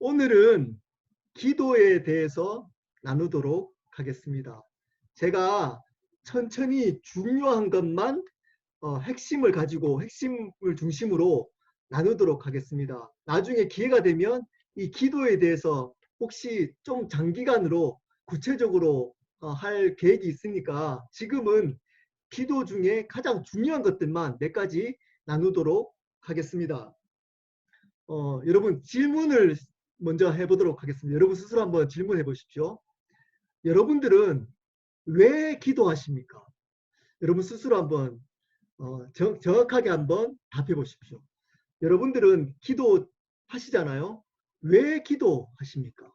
오늘은 기도에 대해서 나누도록 하겠습니다. 제가 천천히 중요한 것만 핵심을 중심으로 나누도록 하겠습니다. 나중에 기회가 되면 이 기도에 대해서 혹시 좀 장기간으로 구체적으로 할 계획이 있으니까 지금은 기도 중에 가장 중요한 것들만 몇 가지 나누도록 하겠습니다. 여러분 질문을 먼저 해보도록 하겠습니다. 여러분 스스로 한번 질문해 보십시오. 여러분들은 왜 기도하십니까? 여러분 스스로 한번 정확하게 한번 답해 보십시오. 여러분들은 기도하시잖아요. 왜 기도하십니까?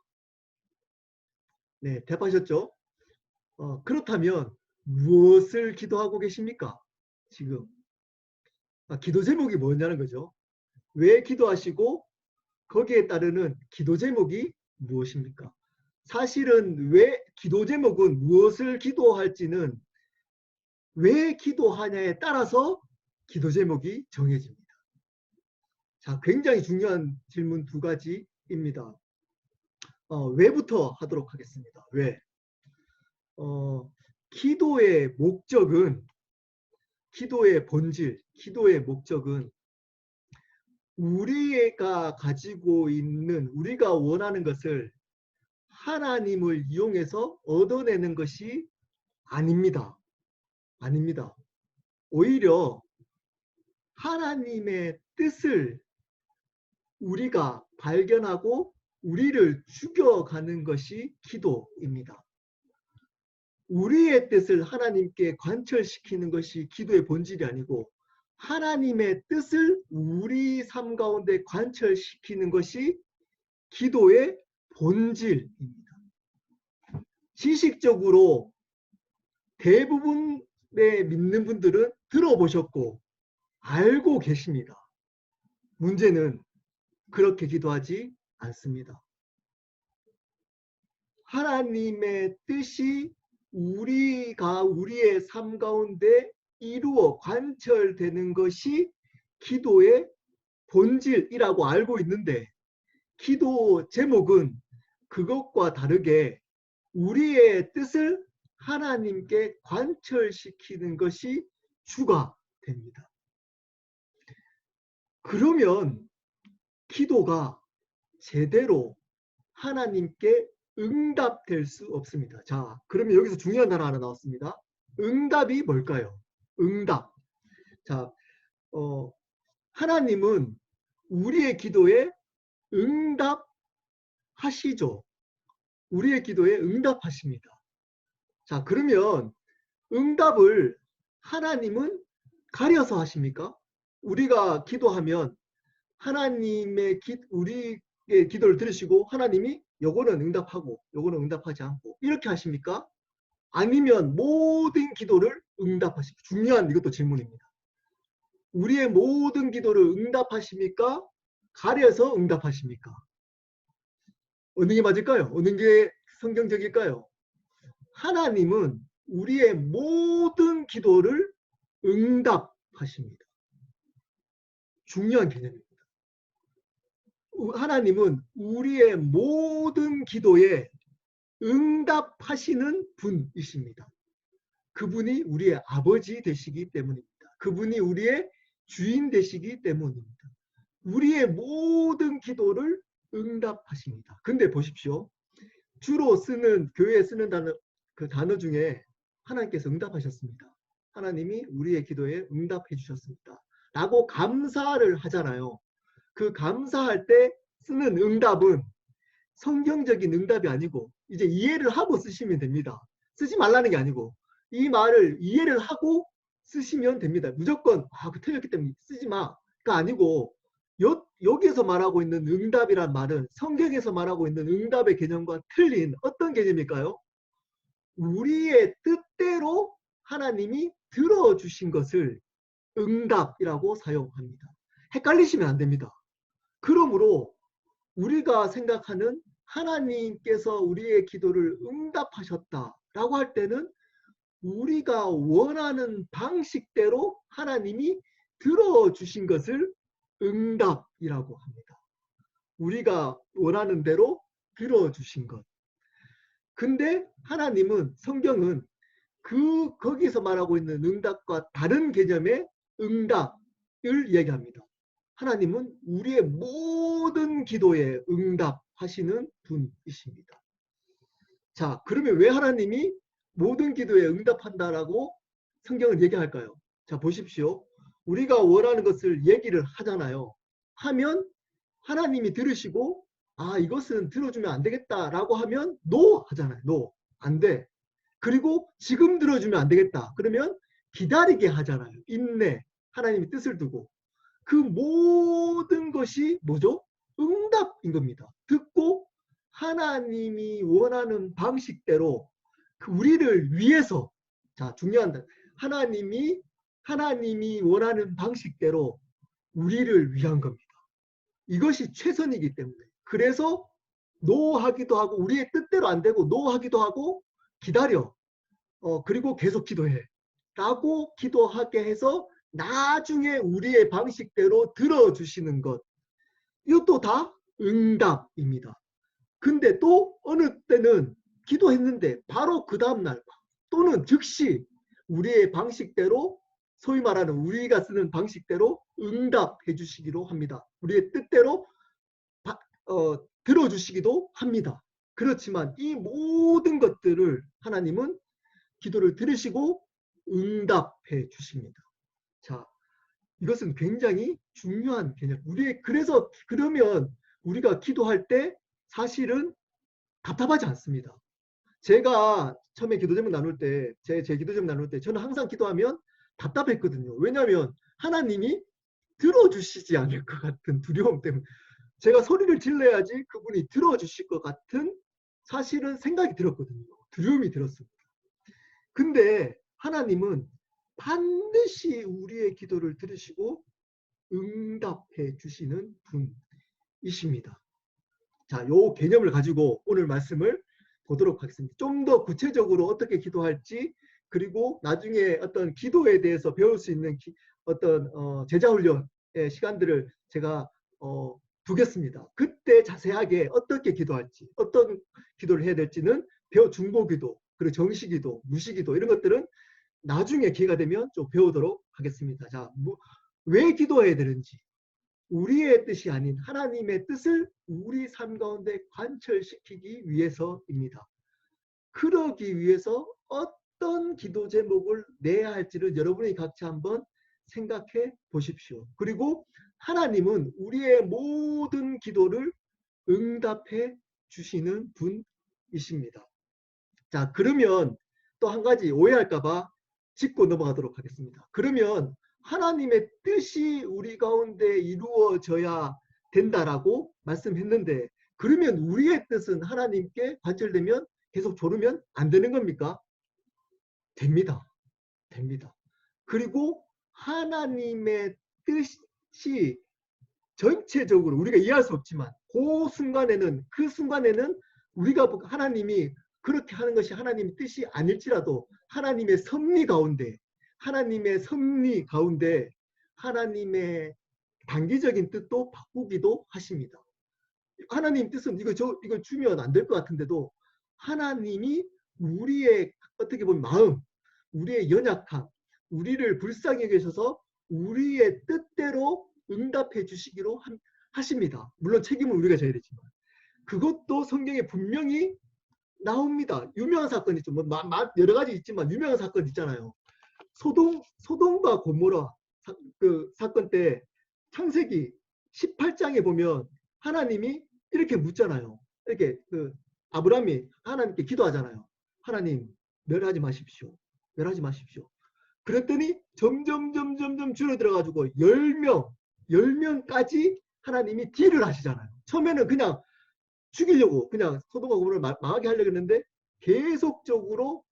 네, 대답하셨죠? 그렇다면 무엇을 기도하고 계십니까? 지금 기도 제목이 뭐냐는 거죠. 왜 기도하시고 거기에 따르는 기도 제목이 무엇입니까? 사실은 왜 기도 제목은 무엇을 기도할지는 왜 기도하냐에 따라서 기도 제목이 정해집니다. 자, 굉장히 중요한 질문 두 가지입니다. 왜부터 하도록 하겠습니다. 왜? 기도의 목적은, 기도의 본질, 기도의 목적은 우리가 가지고 있는, 우리가 원하는 것을 하나님을 이용해서 얻어내는 것이 아닙니다. 아닙니다. 오히려 하나님의 뜻을 우리가 발견하고 우리를 죽여가는 것이 기도입니다. 우리의 뜻을 하나님께 관철시키는 것이 기도의 본질이 아니고 하나님의 뜻을 우리 삶 가운데 관철시키는 것이 기도의 본질입니다. 지식적으로 대부분의 믿는 분들은 들어보셨고 알고 계십니다. 문제는 그렇게 기도하지 않습니다. 하나님의 뜻이 우리의 삶 가운데 이루어 관철되는 것이 기도의 본질이라고 알고 있는데 기도 제목은 그것과 다르게 우리의 뜻을 하나님께 관철시키는 것이 주가 됩니다. 그러면 기도가 제대로 하나님께 응답될 수 없습니다. 자, 그러면 여기서 중요한 단어 하나 나왔습니다. 응답이 뭘까요? 응답. 자, 하나님은 우리의 기도에 응답하시죠. 우리의 기도에 응답하십니다. 자, 그러면 응답을 하나님은 가려서 하십니까? 우리가 기도하면 우리의 기도를 들으시고 하나님이 요거는 응답하고 요거는 응답하지 않고 이렇게 하십니까? 아니면 모든 기도를 응답하십니까? 중요한 이것도 질문입니다. 우리의 모든 기도를 응답하십니까? 가려서 응답하십니까? 어느 게 맞을까요? 어느 게 성경적일까요? 하나님은 우리의 모든 기도를 응답하십니다. 중요한 개념입니다. 하나님은 우리의 모든 기도에 응답하시는 분이십니다. 그분이 우리의 아버지 되시기 때문입니다. 그분이 우리의 주인 되시기 때문입니다. 우리의 모든 기도를 응답하십니다. 근데 보십시오. 주로 교회에 쓰는 단어 중에 하나님께서 응답하셨습니다. 하나님이 우리의 기도에 응답해 주셨습니다. 라고 감사를 하잖아요. 그 감사할 때 쓰는 응답은 성경적인 응답이 아니고 이제 이해를 하고 쓰시면 됩니다. 쓰지 말라는 게 아니고 이 말을 이해를 하고 쓰시면 됩니다. 무조건 그 틀렸기 때문에 쓰지 마가 아니고 여기에서 말하고 있는 응답이란 말은 성경에서 말하고 있는 응답의 개념과 틀린 어떤 개념일까요? 우리의 뜻대로 하나님이 들어주신 것을 응답이라고 사용합니다. 헷갈리시면 안 됩니다. 그러므로 우리가 생각하는 하나님께서 우리의 기도를 응답하셨다라고 할 때는 우리가 원하는 방식대로 하나님이 들어주신 것을 응답이라고 합니다. 우리가 원하는 대로 들어주신 것. 근데 하나님은 성경은 거기서 말하고 있는 응답과 다른 개념의 응답을 이야기합니다. 하나님은 우리의 모든 기도에 응답하시는 분이십니다. 자, 그러면 왜 하나님이 모든 기도에 응답한다라고 성경은 얘기할까요? 자, 보십시오. 우리가 원하는 것을 얘기를 하잖아요. 하면 하나님이 들으시고 아, 이것은 들어주면 안 되겠다라고 하면 노 하잖아요. 노. 안 돼. 그리고 지금 들어주면 안 되겠다. 그러면 기다리게 하잖아요. 인내. 하나님이 뜻을 두고. 그 모든 것이 뭐죠? 응답인 겁니다. 듣고 하나님이 원하는 방식대로 우리를 위해서, 자, 중요한 하나님이 원하는 방식대로 우리를 위한 겁니다. 이것이 최선이기 때문에. 그래서 노하기도 하고 우리의 뜻대로 안 되고 노하기도 하고 기다려. 그리고 계속 기도해. 라고 기도하게 해서 나중에 우리의 방식대로 들어주시는 것. 이것도 다 응답입니다. 근데 또 어느 때는 기도했는데 바로 그 다음날 또는 즉시 우리의 방식대로 소위 말하는 우리가 쓰는 방식대로 응답해 주시기로 합니다. 우리의 뜻대로 들어주시기도 합니다. 그렇지만 이 모든 것들을 하나님은 기도를 들으시고 응답해 주십니다. 자, 이것은 굉장히 중요한 개념. 그래서 그러면 우리가 기도할 때 사실은 답답하지 않습니다. 제가 처음에 기도 제목 나눌 때, 제 기도 제목 나눌 때 저는 항상 기도하면 답답했거든요. 왜냐하면 하나님이 들어주시지 않을 것 같은 두려움 때문에 제가 소리를 질러야지 그분이 들어주실 것 같은 사실은 생각이 들었거든요. 두려움이 들었습니다. 근데 하나님은 반드시 우리의 기도를 들으시고 응답해 주시는 분이십니다. 자, 요 개념을 가지고 오늘 말씀을 보도록 하겠습니다. 좀 더 구체적으로 어떻게 기도할지 그리고 나중에 어떤 기도에 대해서 배울 수 있는 어떤 제자훈련의 시간들을 제가 두겠습니다. 그때 자세하게 어떻게 기도할지 어떤 기도를 해야 될지는 중보기도 그리고 정시기도 무시기도 이런 것들은 나중에 기회가 되면 좀 배우도록 하겠습니다. 자, 왜 기도해야 되는지 우리의 뜻이 아닌 하나님의 뜻을 우리 삶 가운데 관철시키기 위해서입니다. 그러기 위해서 어떤 기도 제목을 내야 할지를 여러분이 각자 한번 생각해 보십시오. 그리고 하나님은 우리의 모든 기도를 응답해 주시는 분이십니다. 자, 그러면 또 한 가지 오해할까봐 짚고 넘어가도록 하겠습니다. 그러면 하나님의 뜻이 우리 가운데 이루어져야 된다라고 말씀했는데 그러면 우리의 뜻은 하나님께 관철되면 계속 조르면 안 되는 겁니까? 됩니다. 됩니다. 그리고 하나님의 뜻이 전체적으로 우리가 이해할 수 없지만 그 순간에는 우리가 하나님이 그렇게 하는 것이 하나님의 뜻이 아닐지라도 하나님의 섭리 가운데 하나님의 단기적인 뜻도 바꾸기도 하십니다. 하나님 뜻은 이걸 주면 안 될 것 같은데도 하나님이 우리의 어떻게 보면 마음, 우리의 연약함, 우리를 불쌍히 여기셔서 우리의 뜻대로 응답해 주시기로 하십니다. 물론 책임은 우리가 져야 되지만 그것도 성경에 분명히 나옵니다. 유명한 사건이 있죠. 여러 가지 있지만 유명한 사건 있잖아요. 소돔과 고모라 그 사건 때 창세기 18장에 보면 하나님이 이렇게 묻잖아요. 이렇게 아브라함이 하나님께 기도하잖아요. 하나님 멸하지 마십시오. 멸하지 마십시오. 그랬더니 점점 줄어들어가지고 10명까지 하나님이 딜을 하시잖아요. 처음에는 그냥 죽이려고 그냥 소돔과 고모라를 망하게 하려고 했는데 계속적으로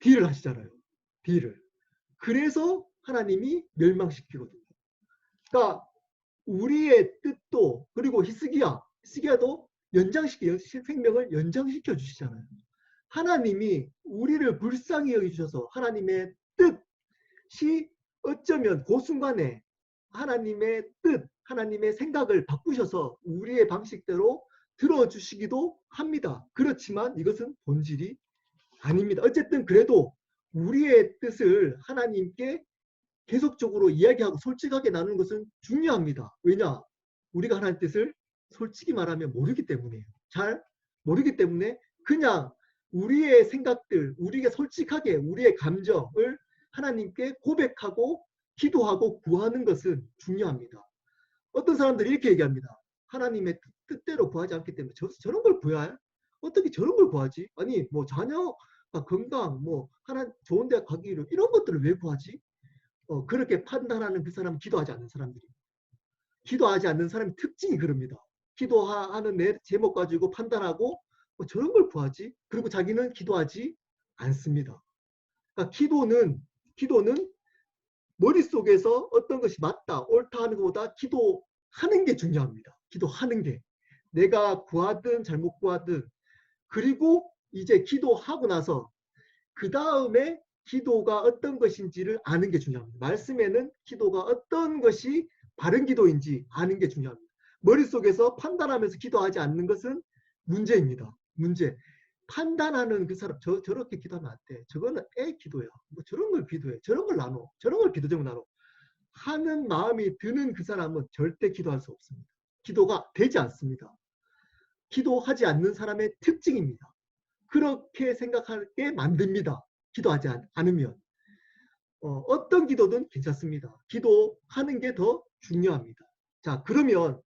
딜을 하시잖아요. 딜을. 그래서 하나님이 멸망시키거든요. 그러니까 우리의 뜻도 그리고 히스기야도 생명을 연장시켜 주시잖아요. 하나님이 우리를 불쌍히 여기셔서 하나님의 뜻이 어쩌면 그 순간에 하나님의 뜻, 하나님의 생각을 바꾸셔서 우리의 방식대로 들어주시기도 합니다. 그렇지만 이것은 본질이 아닙니다. 어쨌든 그래도 우리의 뜻을 하나님께 계속적으로 이야기하고 솔직하게 나누는 것은 중요합니다. 왜냐? 우리가 하나님 뜻을 솔직히 말하면 모르기 때문이에요. 잘 모르기 때문에 그냥 우리의 생각들, 우리가 솔직하게 우리의 감정을 하나님께 고백하고 기도하고 구하는 것은 중요합니다. 어떤 사람들이 이렇게 얘기합니다. 하나님의 뜻대로 구하지 않기 때문에 저런 걸 구해야 어떻게 저런 걸 구하지? 아니 뭐 자녀가 건강 뭐 하나 좋은 데 가기를 이런 것들을 왜 구하지? 그렇게 판단하는 그 사람은 기도하지 않는 사람들이. 기도하지 않는 사람의 특징이 그럽니다. 기도하는 내 제목 가지고 판단하고 저런 걸 구하지? 그리고 자기는 기도하지 않습니다. 그러니까 기도는 머릿속에서 어떤 것이 맞다, 옳다 하는 것보다 기도하는 게 중요합니다. 기도하는 게. 내가 구하든 잘못 구하든 그리고 이제 기도하고 나서 그 다음에 기도가 어떤 것인지를 아는 게 중요합니다. 말씀에는 기도가 어떤 것이 바른 기도인지 아는 게 중요합니다. 머릿속에서 판단하면서 기도하지 않는 것은 문제입니다. 문제. 판단하는 그 사람 저렇게 기도하면 안 돼. 저거는 애 기도야. 뭐 저런 걸 기도해. 저런 걸 나눠. 저런 걸 기도 제목 나눠. 하는 마음이 드는 그 사람은 절대 기도할 수 없습니다. 기도가 되지 않습니다. 기도하지 않는 사람의 특징입니다. 그렇게 생각하게 만듭니다. 기도하지 않으면. 어떤 기도든 괜찮습니다. 기도하는 게 더 중요합니다. 자, 그러면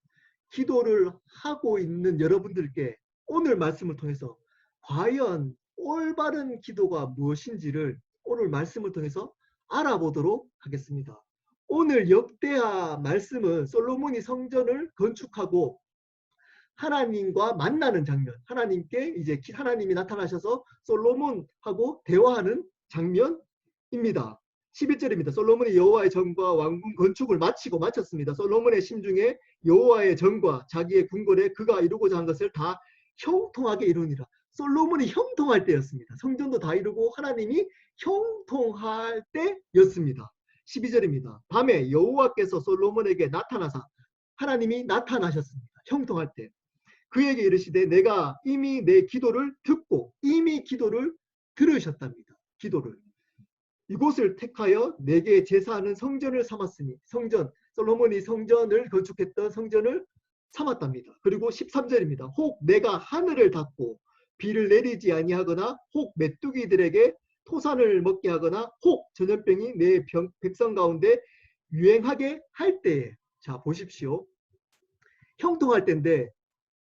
기도를 하고 있는 여러분들께 오늘 말씀을 통해서 과연 올바른 기도가 무엇인지를 오늘 말씀을 통해서 알아보도록 하겠습니다. 오늘 역대하 말씀은 솔로몬이 성전을 건축하고 하나님과 만나는 장면, 하나님께 이제 하나님이 나타나셔서 솔로몬하고 대화하는 장면입니다. 11절입니다. 솔로몬이 여호와의 전과 왕궁 건축을 마쳤습니다. 솔로몬의 심중에 여호와의 전과 자기의 궁궐에 그가 이루고자 한 것을 다 형통하게 이루니라. 솔로몬이 형통할 때였습니다. 성전도 다 이루고 하나님이 형통할 때였습니다. 12절입니다. 밤에 여호와께서 솔로몬에게 나타나사 하나님이 나타나셨습니다. 형통할 때. 그에게 이르시되 내가 이미 내 기도를 듣고 이미 기도를 들으셨답니다. 기도를. 이곳을 택하여 내게 제사하는 성전을 삼았으니 성전, 솔로몬이 성전을 건축했던 성전을 삼았답니다. 그리고 13절입니다. 혹 내가 하늘을 닫고 비를 내리지 아니하거나 혹 메뚜기들에게 토산을 먹게 하거나 혹 전염병이 내 백성 가운데 유행하게 할 때에 자 보십시오. 형통할 때인데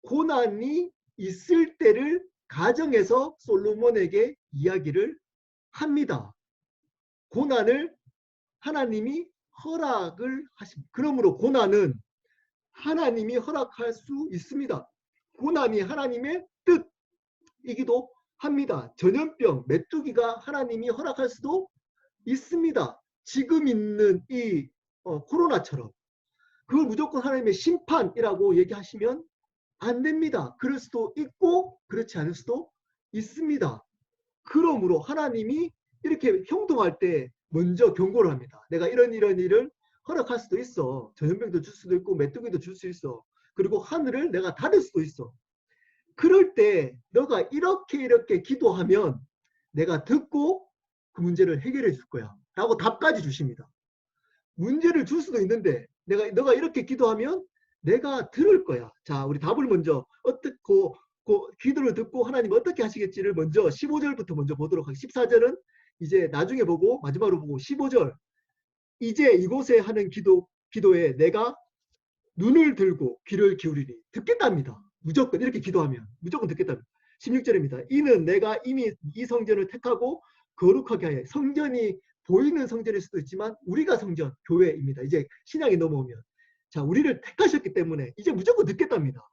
고난이 있을 때를 가정에서 솔로몬에게 이야기를 합니다. 고난을 하나님이 허락을 하십니다. 그러므로 고난은 하나님이 허락할 수 있습니다. 고난이 하나님의 뜻이기도 합니다. 전염병, 메뚜기가 하나님이 허락할 수도 있습니다. 지금 있는 이 코로나처럼 그걸 무조건 하나님의 심판이라고 얘기하시면 안 됩니다. 그럴 수도 있고 그렇지 않을 수도 있습니다. 그러므로 하나님이 이렇게 형통할 때 먼저 경고를 합니다. 내가 이런 일을 허락할 수도 있어. 전염병도 줄 수도 있고 메뚜기도 줄 수 있어. 그리고 하늘을 내가 닫을 수도 있어. 그럴 때 너가 이렇게 기도하면 내가 듣고 그 문제를 해결해 줄 거야. 라고 답까지 주십니다. 문제를 줄 수도 있는데 너가 이렇게 기도하면 내가 들을 거야. 자, 우리 답을 먼저 기도를 듣고 하나님 어떻게 하시겠지를 먼저 15절부터 먼저 보도록 하겠습니다. 14절은 이제 나중에 보고 마지막으로 보고 15절 이제 이곳에 하는 기도에 내가 눈을 들고 귀를 기울이니 듣겠답니다. 무조건 이렇게 기도하면 무조건 듣겠답니다. 16절입니다. 이는 내가 이미 이 성전을 택하고 거룩하게 하여 성전이 보이는 성전일 수도 있지만 우리가 성전, 교회입니다. 이제 신약에 넘어오면 자 우리를 택하셨기 때문에 이제 무조건 듣겠답니다.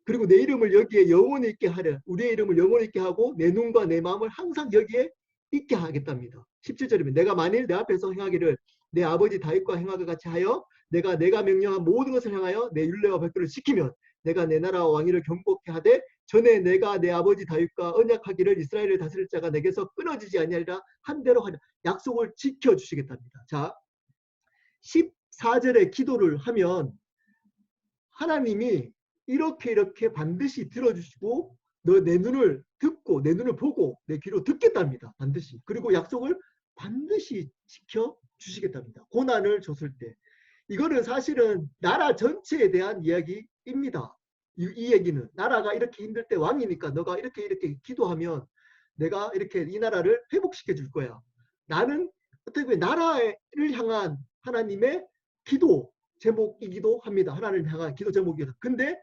그리고 내 이름을 여기에 영원히 있게 하려 우리의 이름을 영원히 있게 하고 내 눈과 내 마음을 항상 여기에 있게 하겠답니다. 17절이면 내가 만일 내 앞에서 행하기를 내 아버지 다윗과 행하기 같이 하여 내가 명령한 모든 것을 향하여 내 율례와 법도를 지키면 내가 내 나라와 왕위를 경복케 하되 전에 내가 내 아버지 다윗과 언약하기를 이스라엘을 다스릴 자가 내게서 끊어지지 아니하리라 한 대로 하려 약속을 지켜주시겠답니다. 자 14절에 기도를 하면 하나님이 이렇게 반드시 들어주시고 너 내 눈을 듣고 내 눈을 보고 내 귀로 듣겠답니다. 반드시. 그리고 약속을 반드시 지켜주시겠답니다. 고난을 줬을 때. 이거는 사실은 나라 전체에 대한 이야기입니다. 이 얘기는 나라가 이렇게 힘들 때 왕이니까 너가 이렇게 기도하면 내가 이렇게 이 나라를 회복시켜 줄 거야. 나는 어떻게 보면 나라를 향한 하나님의 기도 제목이기도 합니다. 하나님을 향한 기도 제목이기도. 근데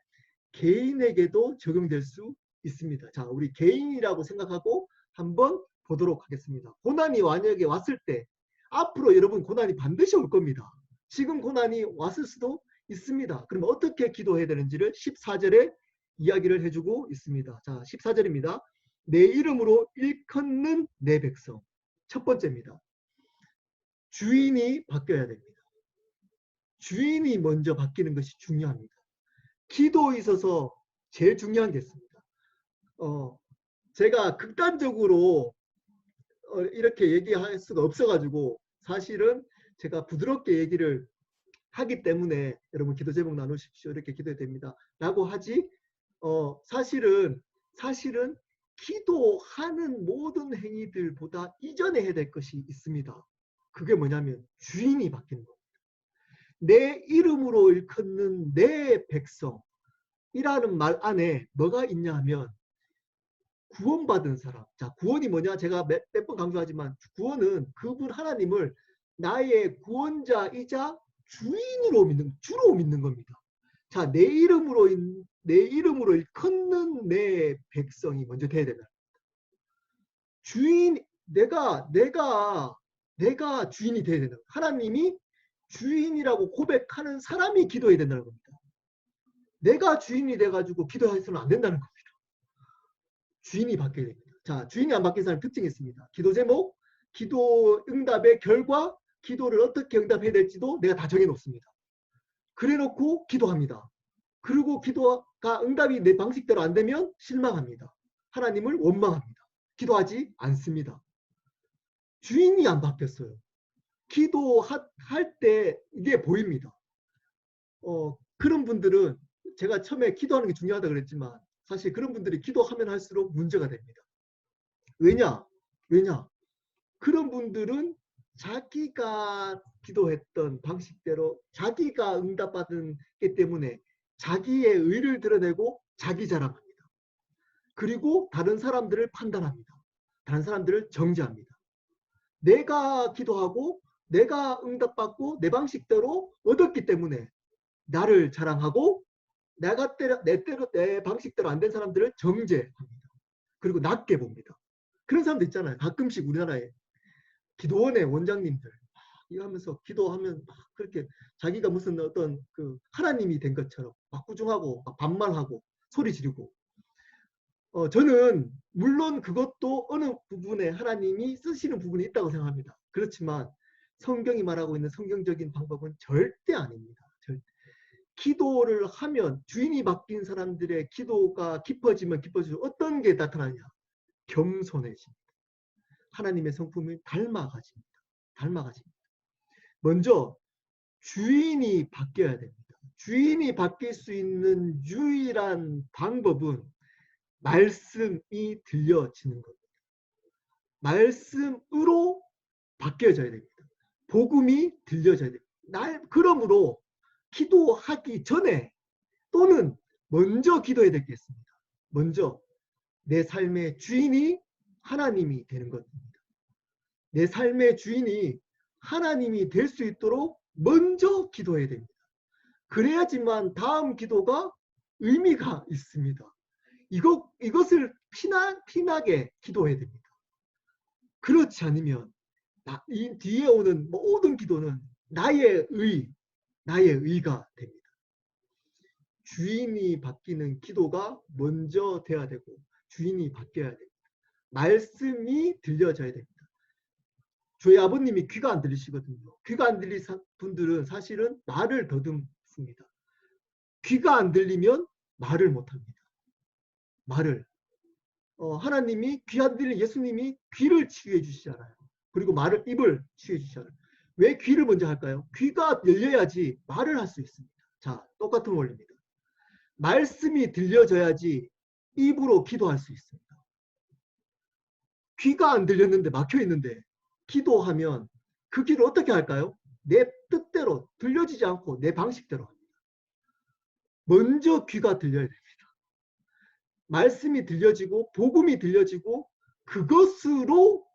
개인에게도 적용될 수 있습니다. 자, 우리 개인이라고 생각하고 한번 보도록 하겠습니다. 고난이 만약에 왔을 때 앞으로 여러분 고난이 반드시 올 겁니다. 지금 고난이 왔을 수도 있습니다. 그럼 어떻게 기도해야 되는지를 14절에 이야기를 해주고 있습니다. 자, 14절입니다. 내 이름으로 일컫는 내 백성. 첫 번째입니다. 주인이 바뀌어야 됩니다. 주인이 먼저 바뀌는 것이 중요합니다. 기도에 있어서 제일 중요한 게 있습니다. 제가 극단적으로 이렇게 얘기할 수가 없어가지고 사실은 제가 부드럽게 얘기를 하기 때문에 여러분 기도 제목 나누십시오. 이렇게 기도해야 됩니다. 라고 하지 사실은 기도하는 모든 행위들보다 이전에 해야 될 것이 있습니다. 그게 뭐냐면 주인이 바뀌는 겁니다. 내 이름으로 일컫는 내 백성이라는 말 안에 뭐가 있냐 하면 구원받은 사람. 자, 구원이 뭐냐? 제가 몇 번 강조하지만 구원은 그분 하나님을 나의 구원자이자 주로 믿는 겁니다. 자, 내 이름으로 일컫는 내 백성이 먼저 돼야 된다. 주인, 내가 주인이 돼야 된다. 하나님이 주인이라고 고백하는 사람이 기도해야 된다는 겁니다. 내가 주인이 돼가지고 기도해서는 안 된다는 겁니다. 주인이 바뀌어야 됩니다. 자, 주인이 안 바뀐 사람 특징이 있습니다. 기도 제목, 기도 응답의 결과, 기도를 어떻게 응답해야 될지도 내가 다 정해놓습니다. 그래놓고 기도합니다. 그리고 기도가 응답이 내 방식대로 안 되면 실망합니다. 하나님을 원망합니다. 기도하지 않습니다. 주인이 안 바뀌었어요. 기도할 때 이게 보입니다. 그런 분들은 제가 처음에 기도하는 게 중요하다고 그랬지만 사실 그런 분들이 기도하면 할수록 문제가 됩니다. 왜냐? 그런 분들은 자기가 기도했던 방식대로 자기가 응답받은 게 때문에 자기의 의를 드러내고 자기 자랑합니다. 그리고 다른 사람들을 판단합니다. 다른 사람들을 정죄합니다. 내가 기도하고 내가 응답받고 내 방식대로 얻었기 때문에 나를 자랑하고 내 방식대로 안 된 사람들을 정죄합니다. 그리고 낮게 봅니다. 그런 사람도 있잖아요. 가끔씩 우리나라에 기도원의 원장님들 이거 하면서 기도하면 막 그렇게 자기가 무슨 어떤 그 하나님이 된 것처럼 막 꾸중하고 막 반말하고 소리 지르고 저는 물론 그것도 어느 부분에 하나님이 쓰시는 부분이 있다고 생각합니다. 그렇지만 성경이 말하고 있는 성경적인 방법은 절대 아닙니다. 기도를 하면 주인이 바뀐 사람들의 기도가 깊어지면 깊어지면 어떤 게 나타나냐? 겸손해집니다. 하나님의 성품을 닮아가집니다. 먼저 주인이 바뀌어야 됩니다. 주인이 바뀔 수 있는 유일한 방법은 말씀이 들려지는 겁니다. 말씀으로 바뀌어져야 됩니다. 복음이 들려져야 됩니다. 그러므로 기도하기 전에 또는 먼저 기도해야 될 게 있습니다. 먼저 내 삶의 주인이 하나님이 되는 것입니다. 내 삶의 주인이 하나님이 될 수 있도록 먼저 기도해야 됩니다. 그래야지만 다음 기도가 의미가 있습니다. 이것을 피나게 기도해야 됩니다. 그렇지 않으면 이 뒤에 오는 모든 기도는 나의 의가 됩니다. 주인이 바뀌는 기도가 먼저 돼야 되고 주인이 바뀌어야 됩니다. 말씀이 들려져야 됩니다. 저희 아버님이 귀가 안 들리시거든요. 귀가 안 들린 분들은 사실은 말을 더듬습니다. 귀가 안 들리면 말을 못합니다. 하나님이 귀 안 들린 예수님이 귀를 치유해 주시잖아요. 그리고 입을 치유해 주시잖아요. 왜 귀를 먼저 할까요? 귀가 열려야지 말을 할 수 있습니다. 자, 똑같은 원리입니다. 말씀이 들려져야지 입으로 기도할 수 있습니다. 귀가 안 들렸는데 막혀 있는데 기도하면 그 길을 어떻게 할까요? 내 뜻대로 들려지지 않고 내 방식대로 합니다. 먼저 귀가 들려야 됩니다. 말씀이 들려지고 복음이 들려지고 그것으로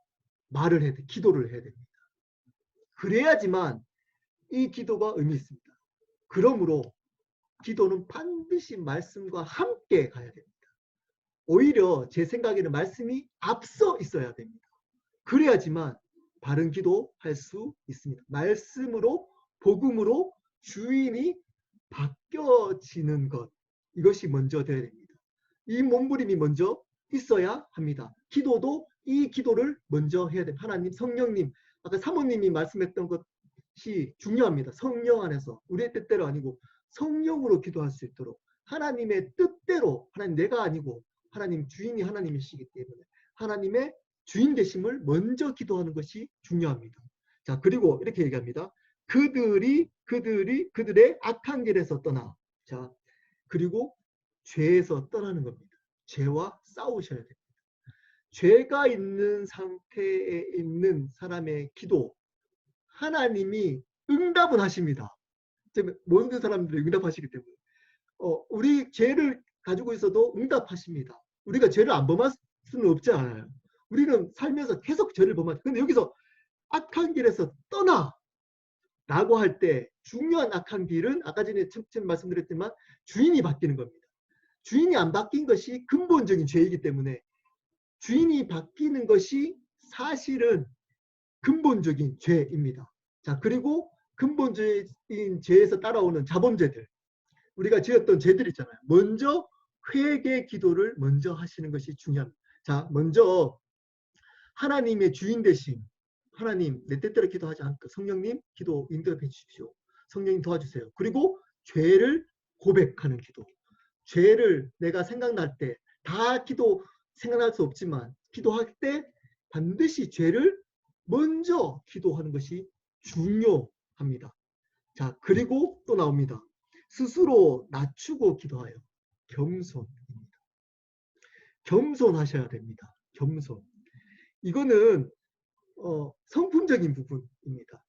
말을 해야 돼. 기도를 해야 됩니다. 그래야지만 이 기도가 의미 있습니다. 그러므로 기도는 반드시 말씀과 함께 가야 됩니다. 오히려 제 생각에는 말씀이 앞서 있어야 됩니다. 그래야지만 바른 기도할 수 있습니다. 말씀으로 복음으로 주인이 바뀌어지는 것, 이것이 먼저 되어야 됩니다. 이 몸부림이 먼저 있어야 합니다. 기도도 이 기도를 먼저 해야 됩니다. 하나님, 성령님, 아까 사모님이 말씀했던 것이 중요합니다. 성령 안에서 우리의 뜻대로 아니고 성령으로 기도할 수 있도록 하나님의 뜻대로, 하나님 내가 아니고 하나님 주인이 하나님이시기 때문에 하나님의 주인 되심을 먼저 기도하는 것이 중요합니다. 자, 그리고 이렇게 얘기합니다. 그들의 악한 길에서 떠나. 자, 그리고 죄에서 떠나는 겁니다. 죄와 싸우셔야 됩니다. 죄가 있는 상태에 있는 사람의 기도, 하나님이 응답은 하십니다. 모든 사람들이 응답하시기 때문에 우리 죄를 가지고 있어도 응답하십니다. 우리가 죄를 안 범할 수는 없지 않아요. 우리는 살면서 계속 죄를 범하죠. 근데 여기서 악한 길에서 떠나 라고 할 때 중요한 악한 길은 아까 전에 처음 말씀드렸지만 주인이 바뀌는 겁니다. 주인이 안 바뀐 것이 근본적인 죄이기 때문에 주인이 바뀌는 것이 사실은 근본적인 죄입니다. 자, 그리고 근본적인 죄에서 따라오는 자범죄들, 우리가 지었던 죄들 있잖아요. 먼저 회개 기도를 먼저 하시는 것이 중요합니다. 자, 먼저 하나님의 주인 되심, 하나님 내 뜻대로 기도하지 않고 성령님 기도 인도해 주십시오. 성령님 도와주세요. 그리고 죄를 고백하는 기도. 죄를 내가 생각날 때 다 기도 생각날 수 없지만 기도할 때 반드시 죄를 먼저 기도하는 것이 중요합니다. 자, 그리고 또 나옵니다. 스스로 낮추고 기도하여 겸손입니다. 겸손하셔야 됩니다. 겸손. 이거는 성품적인 부분입니다.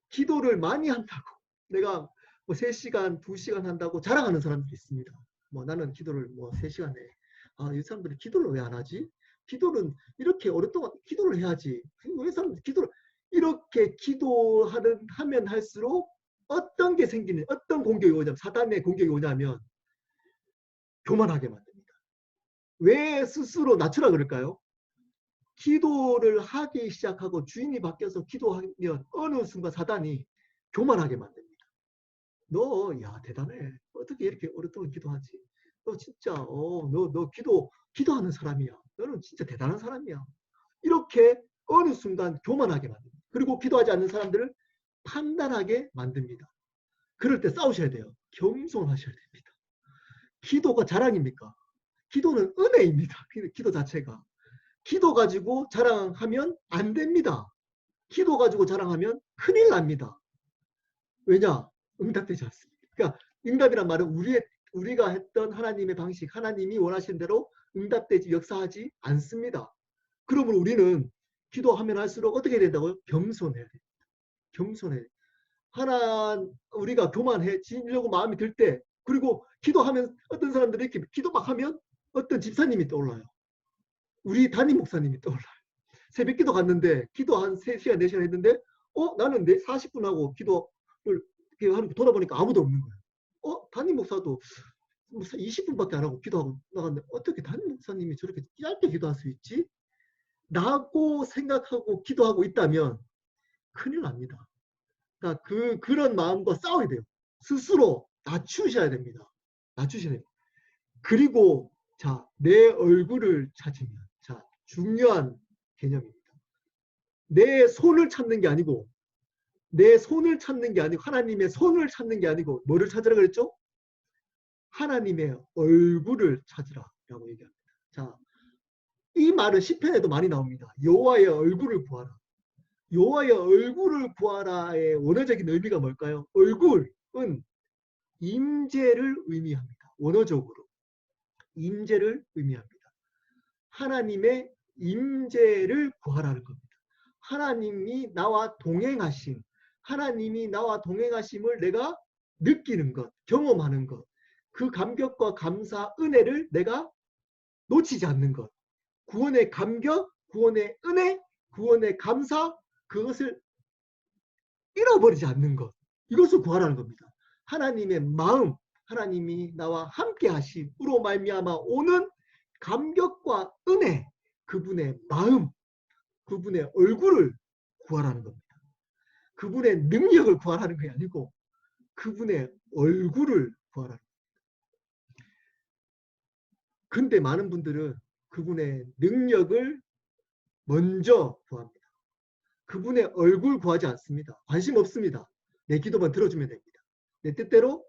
기도를 많이 한다고 내가 뭐 3시간, 2시간 한다고 자랑하는 사람들이 있습니다. 뭐 나는 기도를 뭐 3시간 해. 아, 이 사람들이 기도를 왜 안 하지? 기도는 이렇게 오랫동안 기도를 해야지. 왜 사람들이 기도를 이렇게 기도하면 할수록 어떤 게 생기는, 어떤 공격이 오냐면, 사단의 공격이 오냐면 교만하게 만듭니다. 왜 스스로 낮추라 그럴까요? 기도를 하기 시작하고 주인이 바뀌어서 기도하면 어느 순간 사단이 교만하게 만듭니다. 너, 야, 대단해. 어떻게 이렇게 오랫동안 기도하지? 너 진짜, 너 기도하는 사람이야. 너는 진짜 대단한 사람이야. 이렇게 어느 순간 교만하게 만듭니다. 그리고 기도하지 않는 사람들을 판단하게 만듭니다. 그럴 때 싸우셔야 돼요. 겸손하셔야 됩니다. 기도가 자랑입니까? 기도는 은혜입니다. 기도 자체가. 기도 가지고 자랑하면 안 됩니다. 기도 가지고 자랑하면 큰일 납니다. 왜냐? 응답되지 않습니다. 그러니까 응답이란 말은 우리가 했던 하나님의 방식, 하나님이 원하시는 대로 응답되지, 역사하지 않습니다. 그러면 우리는 기도하면 할수록 어떻게 해야 된다고요? 겸손해야 됩니다. 겸손해. 우리가 교만해지려고 마음이 들 때, 그리고 기도하면 어떤 사람들이 이렇게 기도 막 하면 어떤 집사님이 떠올라요. 우리 담임 목사님이 떠올라요. 새벽 기도 갔는데 기도 한 3시간, 4시간 했는데 나는 40분 하고 기도를 이렇게 하는 거 돌아보니까 아무도 없는 거예요. 담임 목사도 20분밖에 안 하고 기도하고 나갔는데 어떻게 담임 목사님이 저렇게 짧게 기도할 수 있지? 라고 생각하고 기도하고 있다면 큰일 납니다. 그러니까 그런 마음과 싸워야 돼요. 스스로 낮추셔야 됩니다. 낮추셔야 돼요. 그리고 자, 내 얼굴을 찾으면, 자, 중요한 개념입니다. 내 손을 찾는 게 아니고 하나님의 손을 찾는 게 아니고 뭐를 찾으라 그랬죠? 하나님의 얼굴을 찾으라라고 얘기합니다. 자, 이 말은 시편에도 많이 나옵니다. 여호와의 얼굴을 구하라. 여호와의 얼굴을 구하라의 원어적인 의미가 뭘까요? 얼굴은 임재를 의미합니다. 원어적으로 임재를 의미합니다. 하나님의 임재를 구하라는 겁니다. 하나님이 나와 동행하심, 하나님이 나와 동행하심을 내가 느끼는 것, 경험하는 것, 그 감격과 감사, 은혜를 내가 놓치지 않는 것, 구원의 감격, 구원의 은혜, 구원의 감사, 그것을 잃어버리지 않는 것, 이것을 구하라는 겁니다. 하나님의 마음, 하나님이 나와 함께 하심으로 말미암아 오는 감격과 은혜, 그분의 마음, 그분의 얼굴을 구하라는 겁니다. 그분의 능력을 구하라는 게 아니고 그분의 얼굴을 구하라는 겁니다. 근데 많은 분들은 그분의 능력을 먼저 구합니다. 그분의 얼굴 구하지 않습니다. 관심 없습니다. 내 기도만 들어주면 됩니다. 내 뜻대로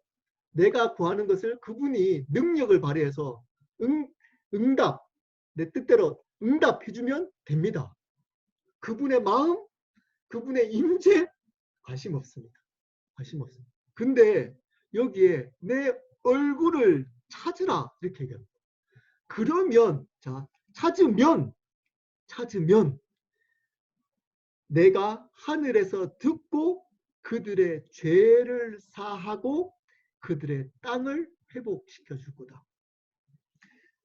내가 구하는 것을 그분이 능력을 발휘해서 응답, 내 뜻대로 응답해주면 됩니다. 그분의 마음, 그분의 임재 관심 없습니다. 관심 없습니다. 근데 여기에 내 얼굴을 찾으라 이렇게 얘기합니다. 그러면 자 찾으면 내가 하늘에서 듣고 그들의 죄를 사하고 그들의 땅을 회복시켜 줄 거다.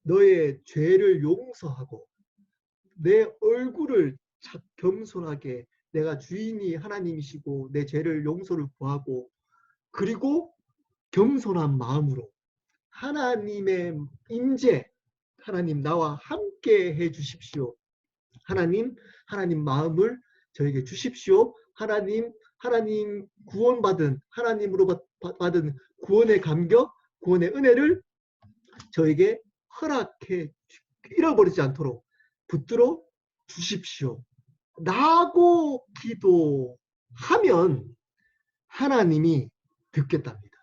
너의 죄를 용서하고 내 얼굴을 겸손하게 내가 주인이 하나님이시고 내 죄를 용서를 구하고 그리고 겸손한 마음으로 하나님의 임재, 하나님 나와 함께 해 주십시오. 하나님 마음을 저에게 주십시오. 하나님 구원받은 하나님으로 받은 구원의 감격, 구원의 은혜를 저에게 허락해 잃어버리지 않도록 붙들어 주십시오. 라고 기도하면 하나님이 듣겠답니다.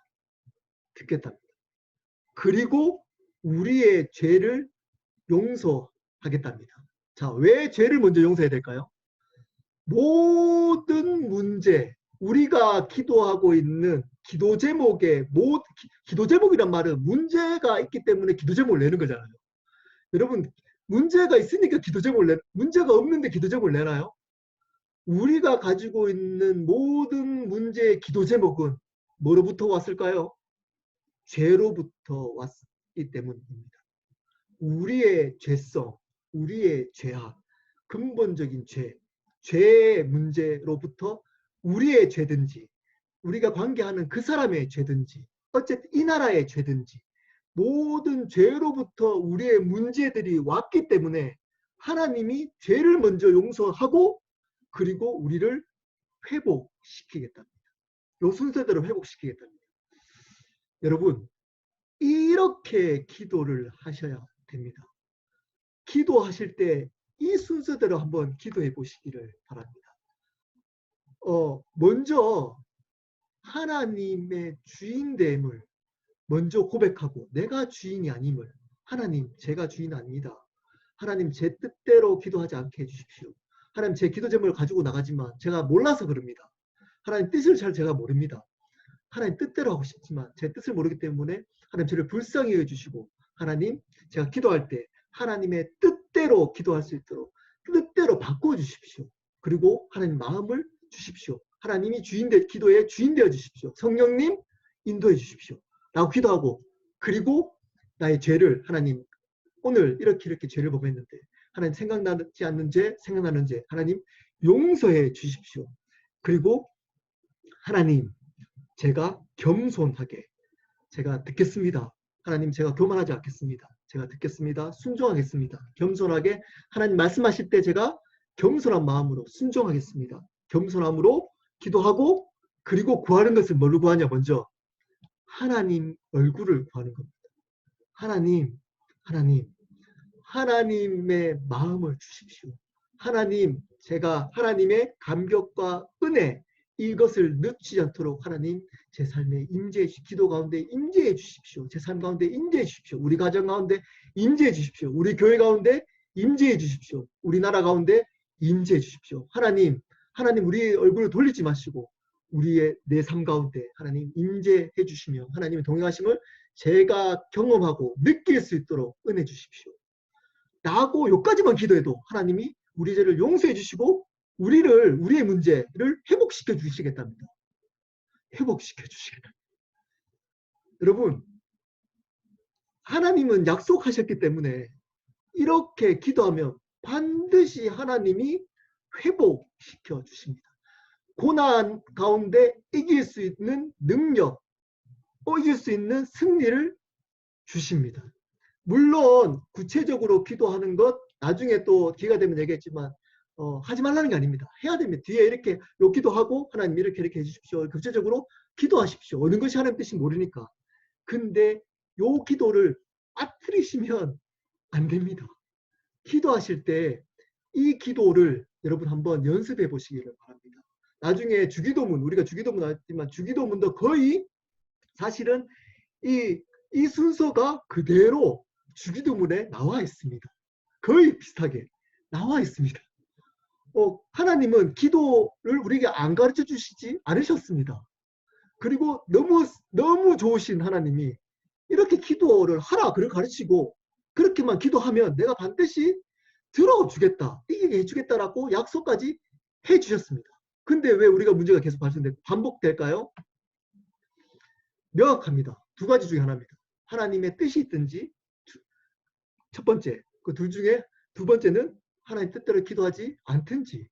듣겠답니다. 그리고 우리의 죄를 용서하겠답니다. 자, 왜 죄를 먼저 용서해야 될까요? 모든 문제, 우리가 기도하고 있는 기도 제목에 기도 제목이란 말은 문제가 있기 때문에 기도 제목을 내는 거잖아요. 여러분 문제가 있으니까 기도 제목을 문제가 없는데 기도 제목을 내나요? 우리가 가지고 있는 모든 문제의 기도 제목은 뭐로부터 왔을까요? 죄로부터 왔기 때문입니다. 우리의 죄성, 우리의 죄악, 근본적인 죄의 문제로부터 우리의 죄든지 우리가 관계하는 그 사람의 죄든지 어쨌든 이 나라의 죄든지 모든 죄로부터 우리의 문제들이 왔기 때문에 하나님이 죄를 먼저 용서하고 그리고 우리를 회복시키겠답니다. 이 순서대로 회복시키겠답니다. 여러분 이렇게 기도를 하셔야 됩니다. 기도하실 때 이 순서대로 한번 기도해 보시기를 바랍니다. 먼저 하나님의 주인됨을 먼저 고백하고 내가 주인이 아님을 하나님 제가 주인 아닙니다. 하나님 제 뜻대로 기도하지 않게 해주십시오. 하나님 제 기도 제목을 가지고 나가지만 제가 몰라서 그럽니다. 하나님 뜻을 잘 제가 모릅니다. 하나님 뜻대로 하고 싶지만 제 뜻을 모르기 때문에 하나님 저를 불쌍히 해주시고 하나님 제가 기도할 때 하나님의 뜻대로 기도할 수 있도록 뜻대로 바꿔주십시오. 그리고 하나님 마음을 주십시오. 하나님이 기도의 주인 되어 주십시오. 성령님 인도해 주십시오. 라고 기도하고 그리고 나의 죄를 하나님 오늘 이렇게 죄를 범했는데 하나님 생각나지 않는 죄 생각나는 죄 하나님 용서해 주십시오. 그리고 하나님 제가 겸손하게 제가 듣겠습니다. 하나님 제가 교만하지 않겠습니다. 제가 듣겠습니다. 순종하겠습니다. 겸손하게 하나님 말씀하실 때 제가 겸손한 마음으로 순종하겠습니다. 겸손함으로 기도하고 그리고 구하는 것은 뭘로 구하냐 먼저 하나님 얼굴을 구하는 겁니다. 하나님의 마음을 주십시오. 하나님 제가 하나님의 감격과 은혜 이것을 늦지 않도록 하나님 제 삶에 임재해 주십시오. 기도 가운데 임재해 주십시오. 제 삶 가운데 임재해 주십시오. 우리 가정 가운데 임재해 주십시오. 우리 교회 가운데 임재해 주십시오. 우리나라 가운데 임재해 주십시오. 하나님 우리의 얼굴을 돌리지 마시고 우리의 내 삶 가운데 하나님 임재해 주시며 하나님의 동행하심을 제가 경험하고 느낄 수 있도록 은혜 주십시오. 라고 여기까지만 기도해도 하나님이 우리 죄를 용서해 주시고 우리의 문제를 회복시켜 주시겠답니다. 회복시켜 주시겠답니다. 여러분, 하나님은 약속하셨기 때문에 이렇게 기도하면 반드시 하나님이 회복시켜 주십니다. 고난 가운데 이길 수 있는 능력, 이길 수 있는 승리를 주십니다. 물론 구체적으로 기도하는 것 나중에 또 기회가 되면 얘기했지만 하지 말라는 게 아닙니다. 해야 됩니다. 뒤에 이렇게 요 기도하고 하나님 이렇게 해주십시오. 구체적으로 기도하십시오. 어느 것이 하나님 뜻인지 모르니까. 근데 요 기도를 빠뜨리시면 안 됩니다. 기도하실 때 이 기도를 여러분 한번 연습해 보시기를 바랍니다. 나중에 주기도문, 우리가 주기도문 하지만 주기도문도 거의 사실은 이 순서가 그대로 주기도문에 나와 있습니다. 거의 비슷하게 나와 있습니다. 하나님은 기도를 우리에게 안 가르쳐 주시지 않으셨습니다. 그리고 너무 좋으신 하나님이 이렇게 기도를 하라 그걸 가르치고 그렇게만 기도하면 내가 반드시 들어주겠다, 이기게 해주겠다라고 약속까지 해주셨습니다. 근데 왜 우리가 문제가 계속 발생되고 반복될까요? 명확합니다. 두 가지 중에 하나입니다. 하나님의 뜻이 있든지 첫 번째, 그 둘 중에 두 번째는 하나님 뜻대로 기도하지 않든지.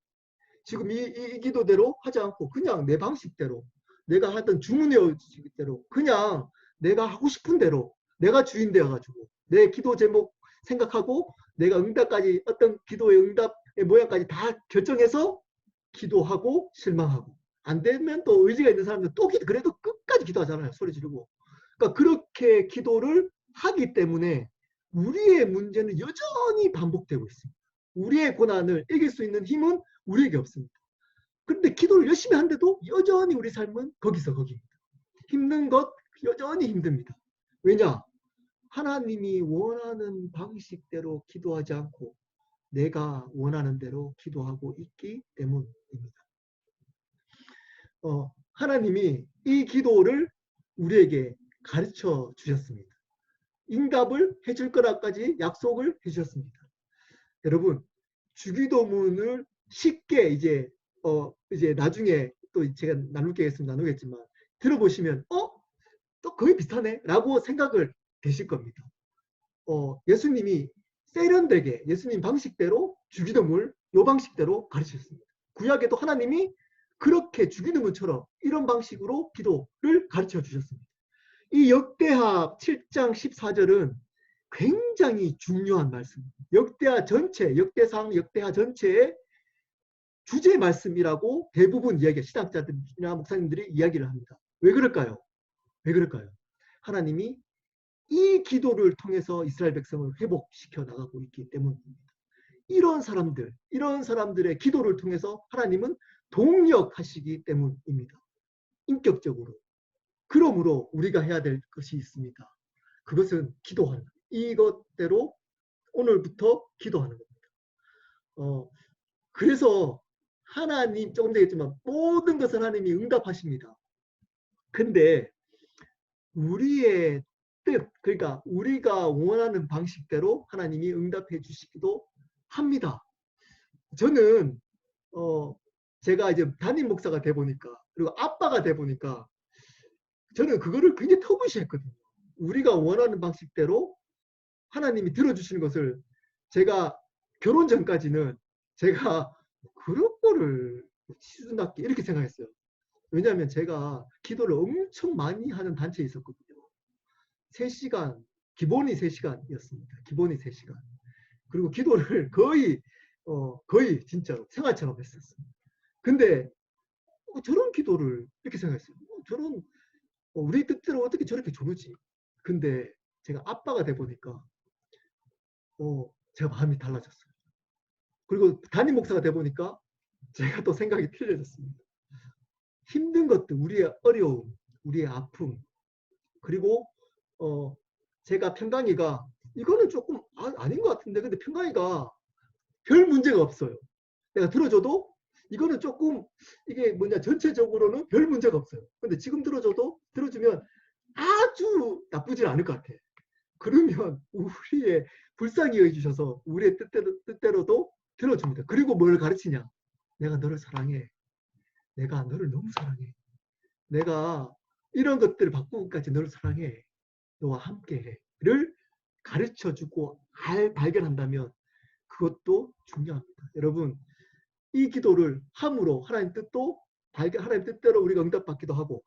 지금 이 기도대로 하지 않고 그냥 내 방식대로 내가 하던 주문의식대로 그냥 내가 하고 싶은 대로 내가 주인 되어가지고 내 기도 제목 생각하고 내가 응답까지 어떤 기도의 응답의 모양까지 다 결정해서 기도하고 실망하고 안 되면 또 의지가 있는 사람들 또 그래도 끝까지 기도하잖아요. 소리 지르고. 그러니까 그렇게 기도를 하기 때문에 우리의 문제는 여전히 반복되고 있습니다. 우리의 고난을 이길 수 있는 힘은 우리에게 없습니다. 그런데 기도를 열심히 하는데도 여전히 우리 삶은 거기서 거기입니다. 힘든 것 여전히 힘듭니다. 왜냐? 하나님이 원하는 방식대로 기도하지 않고 내가 원하는 대로 기도하고 있기 때문입니다. 하나님이 이 기도를 우리에게 가르쳐 주셨습니다. 응답을 해줄 거라까지 약속을 해주셨습니다. 여러분, 주기도문을 쉽게 이제 나중에 또 제가 나눌 게 있으면 나누겠지만 들어보시면 또 거의 비슷하네 라고 생각을 되실 겁니다. 예수님이 세련되게 예수님 방식대로 주기도문을 요 방식대로 가르치셨습니다. 구약에도 하나님이 그렇게 주기도문처럼 이런 방식으로 기도를 가르쳐 주셨습니다. 이 역대하 7장 14절은 굉장히 중요한 말씀입니다. 역대하 전체, 역대상, 역대하 전체의 주제 말씀이라고 대부분 신학자들이나 목사님들이 이야기를 합니다. 왜 그럴까요? 왜 그럴까요? 하나님이 이 기도를 통해서 이스라엘 백성을 회복시켜 나가고 있기 때문입니다. 이런 사람들의 기도를 통해서 하나님은 동력하시기 때문입니다. 인격적으로. 그러므로 우리가 해야 될 것이 있습니다. 그것은 기도하는 것. 이것대로 오늘부터 기도하는 겁니다. 그래서 하나님, 조금 전에 했지만 모든 것은 하나님이 응답하십니다. 근데 우리의 뜻, 그러니까 우리가 원하는 방식대로 하나님이 응답해 주시기도 합니다. 저는 제가 이제 담임 목사가 돼 보니까 그리고 아빠가 돼 보니까 저는 그거를 굉장히 터부시했거든요. 우리가 원하는 방식대로 하나님이 들어주시는 것을 제가 결혼 전까지는 제가 그런 거를 시준답게 이렇게 생각했어요. 왜냐하면 제가 기도를 엄청 많이 하는 단체에 있었거든요. 3시간, 기본이 3시간이었습니다. 기본이 3시간. 그리고 기도를 거의 진짜로 생활처럼 했었습니다. 근데 저런 기도를 이렇게 생각했어요. 저런 우리 뜻대로 어떻게 저렇게 조르지? 근데 제가 아빠가 돼 보니까 제가 마음이 달라졌어요. 그리고 담임 목사가 돼 보니까 제가 또 생각이 틀려졌습니다. 힘든 것들, 우리의 어려움, 우리의 아픔, 그리고 제가 평강이가 이거는 조금 아닌 것 같은데 근데 평강이가 별 문제가 없어요. 내가 들어줘도 이거는 조금 이게 전체적으로는 별 문제가 없어요. 근데 지금 들어주면 아주 나쁘진 않을 것 같아. 그러면 우리의 불쌍히 여겨주셔서 우리의 뜻대로도 들어줍니다. 그리고 뭘 가르치냐? 내가 너를 사랑해. 내가 너를 너무 사랑해. 내가 이런 것들을 바꾸기까지 너를 사랑해. 너와 함께해.를 가르쳐주고 발견한다면 그것도 중요합니다. 여러분, 이 기도를 함으로 하나님 하나님 뜻대로 우리가 응답받기도 하고,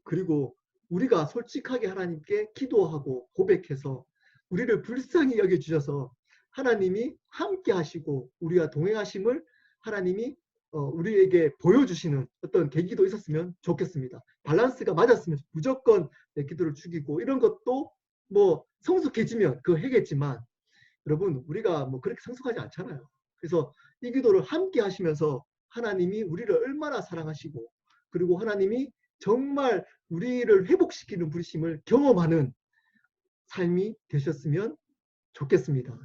그리고 우리가 솔직하게 하나님께 기도하고 고백해서 우리를 불쌍히 여겨주셔서 하나님이 함께 하시고 우리와 동행하심을 하나님이 우리에게 보여주시는 어떤 계기도 있었으면 좋겠습니다. 밸런스가 맞았으면 무조건 내 기도를 죽이고 이런 것도 뭐 성숙해지면 그거 해겠지만, 여러분 우리가 뭐 그렇게 성숙하지 않잖아요. 그래서 이 기도를 함께 하시면서 하나님이 우리를 얼마나 사랑하시고, 그리고 하나님이 정말 우리를 회복시키는 부르심을 경험하는 삶이 되셨으면 좋겠습니다.